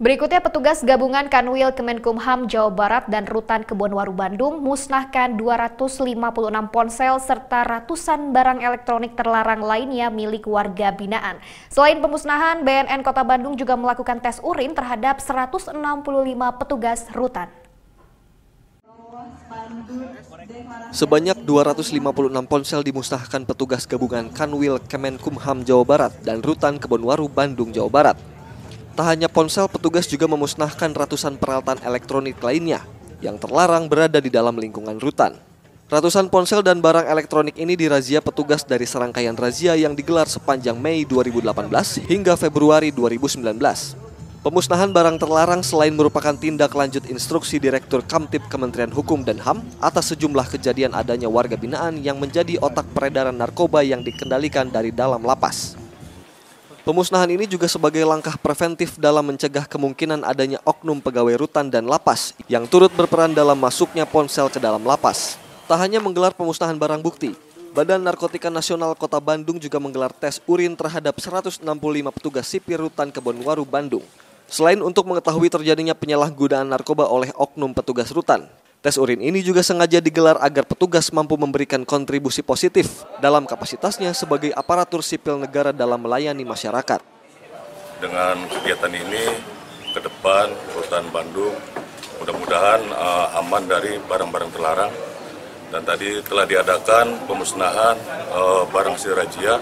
Berikutnya petugas gabungan Kanwil Kemenkumham Jawa Barat dan Rutan Kebonwaru Bandung musnahkan 256 ponsel serta ratusan barang elektronik terlarang lainnya milik warga binaan. Selain pemusnahan, BNN Kota Bandung juga melakukan tes urin terhadap 165 petugas rutan. Sebanyak 256 ponsel dimusnahkan petugas gabungan Kanwil Kemenkumham Jawa Barat dan Rutan Kebonwaru Bandung, Jawa Barat. Tak hanya ponsel, petugas juga memusnahkan ratusan peralatan elektronik lainnya yang terlarang berada di dalam lingkungan rutan. Ratusan ponsel dan barang elektronik ini dirazia petugas dari serangkaian razia yang digelar sepanjang Mei 2018 hingga Februari 2019. Pemusnahan barang terlarang selain merupakan tindak lanjut instruksi Direktur Kamtib Kementerian Hukum dan HAM atas sejumlah kejadian adanya warga binaan yang menjadi otak peredaran narkoba yang dikendalikan dari dalam lapas. Pemusnahan ini juga sebagai langkah preventif dalam mencegah kemungkinan adanya oknum pegawai rutan dan lapas yang turut berperan dalam masuknya ponsel ke dalam lapas. Tak hanya menggelar pemusnahan barang bukti, Badan Narkotika Nasional Kota Bandung juga menggelar tes urin terhadap 165 petugas sipir Rutan Kebonwaru Bandung. Selain untuk mengetahui terjadinya penyalahgunaan narkoba oleh oknum petugas rutan, tes urin ini juga sengaja digelar agar petugas mampu memberikan kontribusi positif dalam kapasitasnya sebagai aparatur sipil negara dalam melayani masyarakat. Dengan kegiatan ini, ke depan Rutan Bandung mudah-mudahan aman dari barang-barang terlarang. Dan tadi telah diadakan pemusnahan barang hasil razia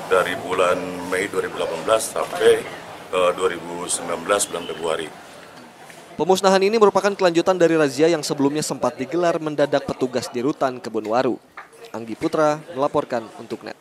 dari bulan Mei 2018 sampai 2019 bulan Februari. Pemusnahan ini merupakan kelanjutan dari razia yang sebelumnya sempat digelar mendadak petugas di Rutan Kebonwaru. Anggi Putra melaporkan untuk NET.